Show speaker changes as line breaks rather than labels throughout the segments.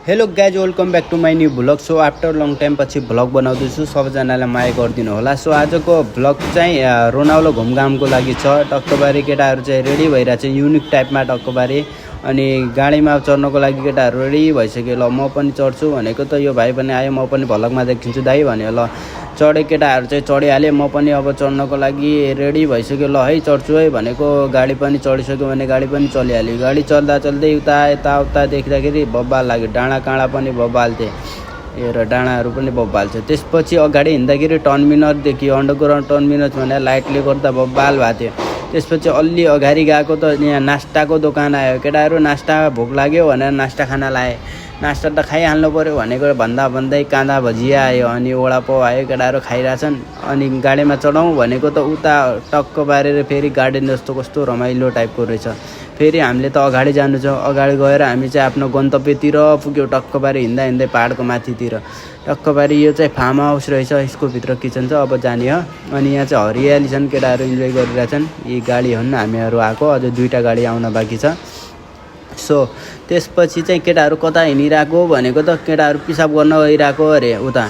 Hello guys welcome back to my new vlog. So after long time पछि vlog बनाउँदैछु, सबैजनालाई माया गरिदिनु होला। सो आजको भ्लग चाहिँ रोनाउलो घुमघामको लागि छ। टक्कबारी केटाहरू चाहिँ रेडी भइरहेको छ युनिक टाइपमा टक्कबारी। अनि गाडीमा चढ्नको लागि केटाहरू रेडी भइसक्यो। ल म पनि चढ्छु भनेको त यो भाइ पनि आयो, म पनि भ्लगमा देखिन्छु दाइ भन्यो। ल चढे केटाहरू चाहिँ चढिहालेँ, म पनि अब चढ्नको लागि रेडी भइसक्यो। ल है चढ्छु है भनेको गाडी पनि चढिसक्यो भने गाडी पनि चलिहाल्यो। गाडी चल्दा चल्दै उता यताउता देख्दाखेरि बब्बाल लाग्यो, डाँडा काँडा पनि बब्बाल थिए र डाँडाहरू पनि बब्बाल थियो। त्यसपछि अगाडि हिँड्दाखेरि टर्मिनल देखियो, अन्डरग्राउन्ड टर्मिनल भनेर लाइटले गर्दा बब्बाल भएको थियो। त्यसपछि अलि अगाडि गएको त यहाँ नास्ताको दोकान आयो। केटाहरू नास्ता भोक लाग्यो भनेर नास्ता खान लाए। नास्ता त खाइहाल्नु पऱ्यो भनेको भन्दै काँदा भजिया आयो, अनि वडापाउ आयो। केटाहरू खाइरहेछन्। अनि गाडीमा चढाउँ भनेको त उता टक्क बारेर फेरि गार्डन जस्तो कस्तो रमाइलो टाइपको रहेछ। फेरि हामीले त अगाडि जानु छ। अगाडि गएर हामी चाहिँ आफ्नो गन्तव्यतिर पुग्यो। टक्कबारी हिँड्दा हिँड्दै पाहाडको माथितिर टक्कबारी। यो चाहिँ फार्म हाउस रहेछ, यसको भित्र किचन छ। अब जाने हो। अनि यहाँ चाहिँ हरियाली छन्, केटाहरू इन्जोय गरिरहेछन्। यी गाडी हुन्, हामीहरू आएको, अझ 2टा गाडी आउन बाँकी छ। सो त्यसपछि चाहिँ केटाहरू कता हिँडिरहेको भनेको त केटाहरू पिसाब गर्न गइरहेको अरे उता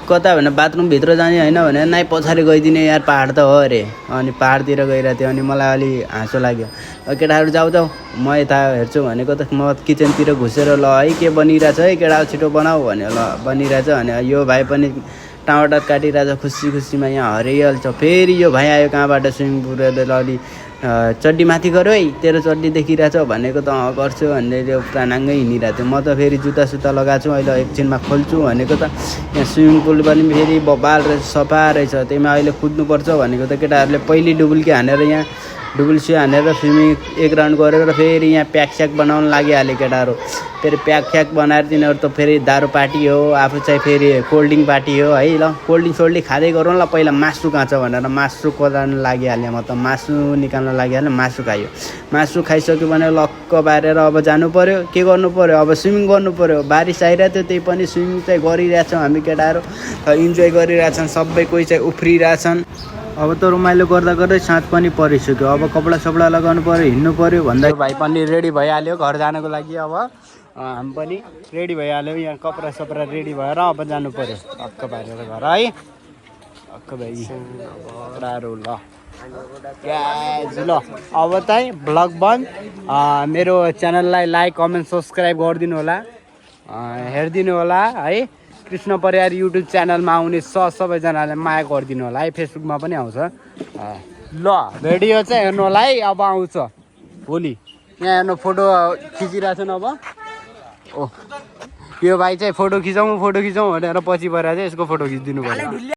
कता भने बाथरुमभित्र जाने होइन भने नाइ पछाडि गइदिने यार, पाहाड त हो अरे। अनि पाहाडतिर गइरहेको थियो। अनि मलाई अलि हाँसो लाग्यो। केटाहरू जाऊ म यता हेर्छु भनेको त म किचनतिर घुसेर ल है के बनिरहेछ है केटा छिटो बनाऊ भन्यो। ल बनिरहेछ भने यो भाइ पनि टमाटर काटिरहेछ खुसी खुसीमा। यहाँ हरियल छ। फेरि यो भाइ आयो कहाँबाट स्विमिङ पुलबाट, अलि चड्डी माथि गऱ्यो है, तेरो चड्डी देखिरहेछ भनेको त गर्छु भन्ने त्यो पुरा नाङ्गै हिँडिरहेको थियो। म त फेरि जुत्ता सुत्ता लगाएको छु, अहिले एकछिनमा खोल्छु भनेको त यहाँ स्विमिङ पुल पनि फेरि बबाल रहेछ, सफा रहेछ। त्यसमा अहिले कुद्नुपर्छ भनेको त केटाहरूले पहिले डुबुल्की हानेर यहाँ डुबुल्सी हानेर स्विमिङ 1 राउन्ड गरेर फेरि यहाँ प्याकस्याक बनाउन लागिहाल्यो केटाहरू। फेरि प्याकस्याक बनाएर तिनीहरू त फेरि दारू पार्टी हो, आफू चाहिँ फेरि कोल्ड ड्रिङ्क पार्टी हो है। ल कोल्ड ड्रिङ्क सोल्ड खाँदै गरौँ ल, पहिला मासु कहाँ छ भनेर मासु खोज्न लागिहालेँ। म त मासु निकाल्न लागिहालेँ। मासु खायो। मासु खाइसक्यो भने लक्क बारेर अब जानु पऱ्यो। के गर्नु पऱ्यो अब स्विमिङ गर्नु पऱ्यो। बारिस आइरहेको थियो, त्यही पनि स्विमिङ चाहिँ गरिरहेछौँ हामी केटाहरू, इन्जोय गरिरहेछन्। सबै कोही चाहिँ उफ्रिरहेछन्। अब त रमाइलो गर्दा गर्दै साँझ पनि परिसक्यो। अब कपडा सपडा लगाउनु पऱ्यो, हिँड्नु पऱ्यो भन्दा भाइ पनि रेडी भइहाल्यो घर जानको लागि। अब हामी पनि रेडी भइहाल्यो। यहाँ कपडा सपडा रेडी भएर अब जानु पऱ्यो टक्क बारेर घर है। टक्क भाइ कुराहरू ल ग्याज। ल अब चाहिँ भ्लग बन्द। मेरो च्यानललाई लाइक कमेन्ट सब्सक्राइब गरिदिनु होला, हेरिदिनु होला है। कृष्ण परियार युट्युब च्यानलमा आउने सबैजनाले माया गरिदिनु होला है। फेसबुकमा पनि आउँछ। ल भिडियो चाहिँ हेर्नु होला है। अब आउँछ भोलि। यहाँ हेर्नु फोटो खिचिरहेछन्। अब यो भाइ चाहिँ फोटो खिचौँ भनेर पछि परेर चाहिँ यसको फोटो खिचिदिनु पर्यो।